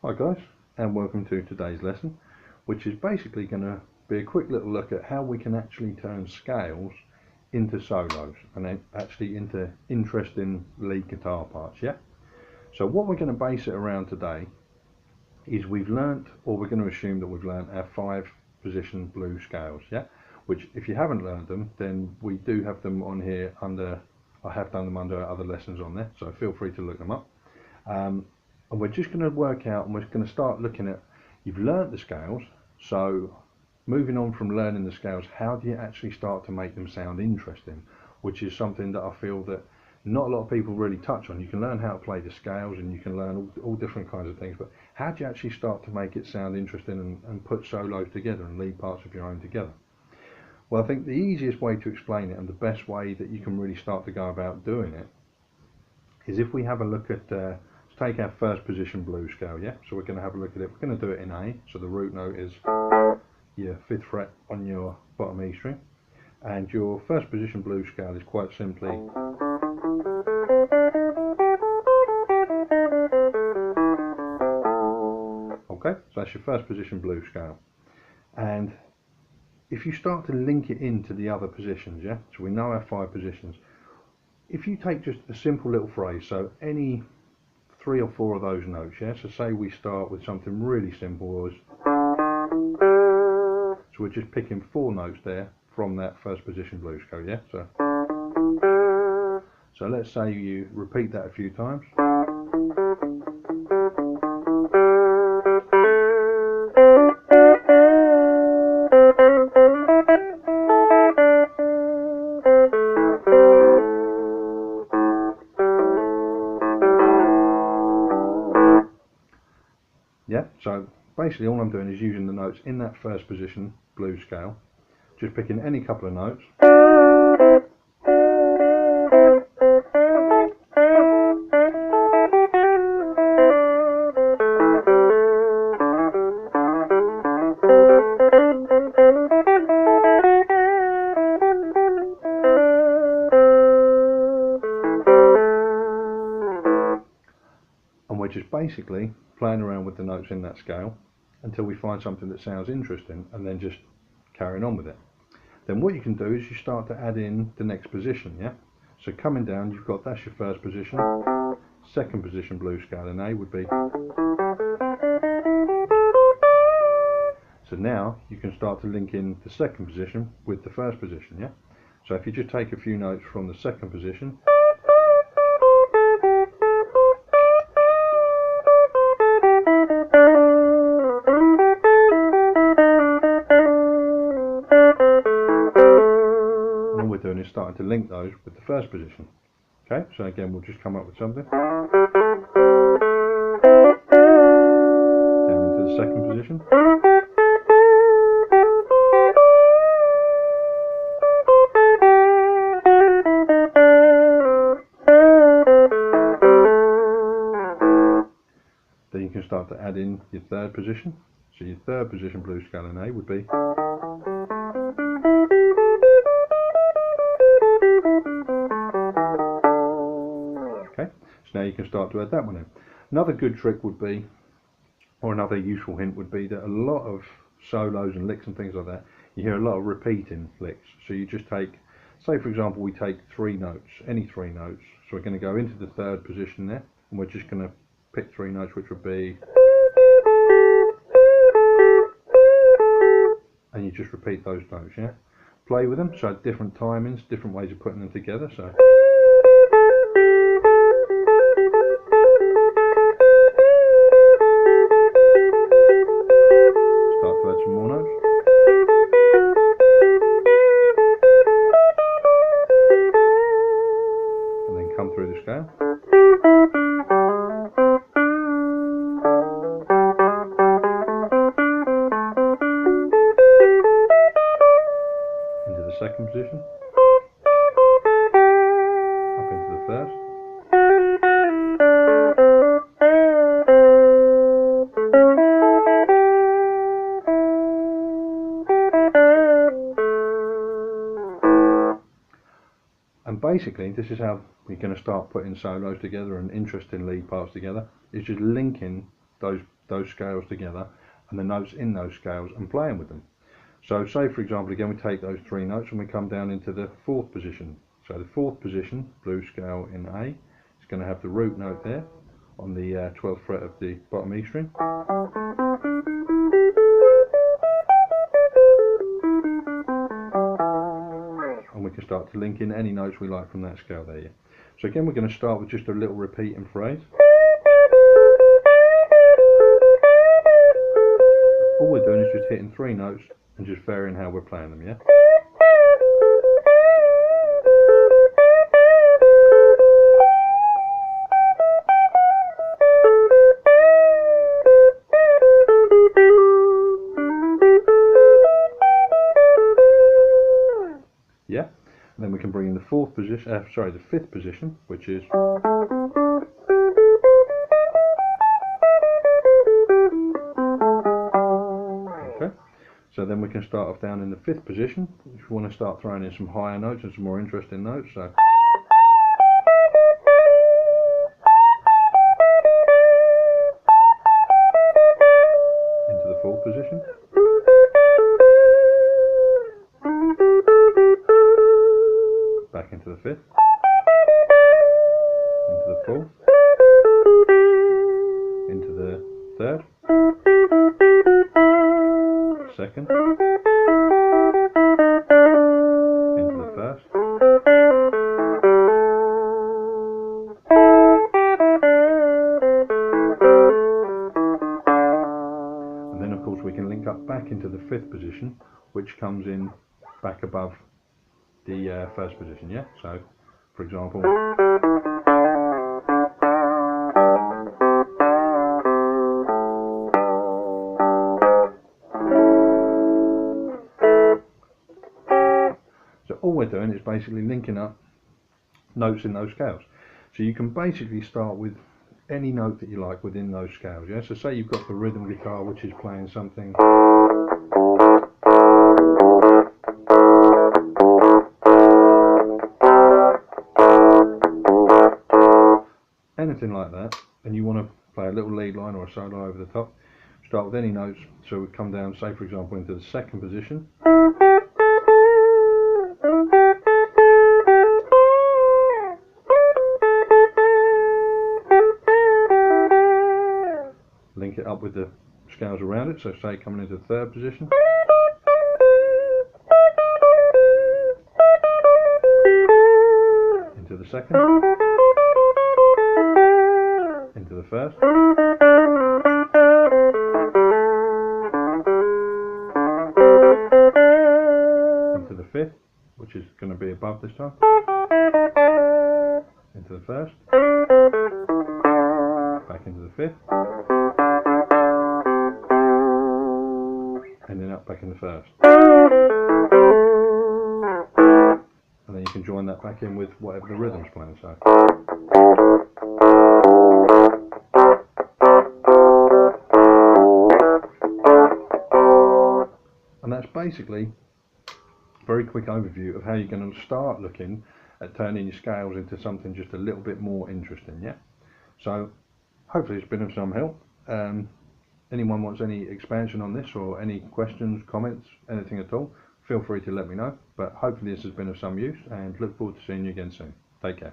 Hi guys, and welcome to today's lesson, which is basically going to be a quick little look at how we can actually turn scales into solos and then actually into interesting lead guitar parts. So what we're going to base it around today is we've learnt, or we're going to assume that we've learnt, our 5-position blues scales. Which, if you haven't learned them, then we do have them on here under, I have done them under other lessons on there, so feel free to look them up. And we're just going to work out, and we're going to start looking at, you've learnt the scales, so moving on from learning the scales, how do you actually start to make them sound interesting, which is something that I feel that not a lot of people really touch on. You can learn how to play the scales and you can learn all different kinds of things, but how do you actually start to make it sound interesting and put solos together and lead parts of your own together? Well, I think the easiest way to explain it, and the best way that you can really start to go about doing it, is if we have a look at let's take our 1st position blues scale. So we're going to have a look at it. We're going to do it in A, so the root note is your 5th fret on your bottom E string, and your 1st position blues scale is quite simply okay. So that's your 1st position blues scale, and if you start to link it into the other positions, so we know our 5 positions. If you take just a simple little phrase, so any 3 or 4 of those notes, so say we start with something really simple as, so we're just picking 4 notes there from that 1st position blues scale, so let's say you repeat that a few times. So basically all I'm doing is using the notes in that 1st position blues scale, just picking any couple of notes, and we're just basically playing around with the notes in that scale until we find something that sounds interesting, and then just carrying on with it. Then what you can do is you start to add in the next position. So coming down, you've got, that's your 1st position. 2nd position blues scale in A would be, so now you can start to link in the 2nd position with the 1st position. So if you just take a few notes from the 2nd position, is starting to link those with the 1st position. Okay, so again we'll just come up with something down into the 2nd position, then you can start to add in your 3rd position. So your 3rd position blues scale in A would be, now you can start to add that one in. Another good trick would be, or another useful hint would be, that a lot of solos and licks and things like that, you hear a lot of repeating licks. So you just take, say for example we take 3 notes, any 3 notes, so we're going to go into the 3rd position there, and we're just going to pick 3 notes, which would be, and you just repeat those notes. Play with them, so different timings, different ways of putting them together. So some more notes. And then come through the scale. Into the 2nd position. Up into the 1st. And basically this is how we're going to start putting solos together and interesting lead parts together, is just linking those those scales together and the notes in those scales and playing with them. So say for example again we take those 3 notes and we come down into the 4th position. So the 4th position, blue scale in A, is going to have the root note there on the 12th fret of the bottom E string. And we can start to link in any notes we like from that scale there. Yeah. So again we're going to start with just a little repeating phrase. All we're doing is just hitting 3 notes and just varying how we're playing them, yeah? Yeah? And then we can bring in the 4th position, the 5th position, which is so then we can start off down in the 5th position if you want to start throwing in some higher notes and some more interesting notes. So into the 4th position, back into the 5th, into the 4th, into the 3rd, 2nd, into the 1st, and then of course we can link up back into the 5th position, which comes in back above the 1st position, yeah? So for example, so all we're doing is basically linking up notes in those scales. So you can basically start with any note that you like within those scales, yeah? So say you've got the rhythm guitar which is playing something anything like that, and you want to play a little lead line or a solo over the top, start with any notes. So we come down, say for example, into the 2nd position, link it up with the scales around it. So say coming into the 3rd position, into the 2nd, into the 1st, into the 5th, which is going to be above this time, into the 1st, back into the 5th, and then up back in the 1st. And then you can join that back in with whatever the rhythm's playing. So and that's basically a very quick overview of how you're going to start looking at turning your scales into something just a little bit more interesting, yeah? So hopefully it's been of some help. Anyone wants any expansion on this or any questions, comments, anything at all, feel free to let me know. But hopefully this has been of some use, and look forward to seeing you again soon. Take care.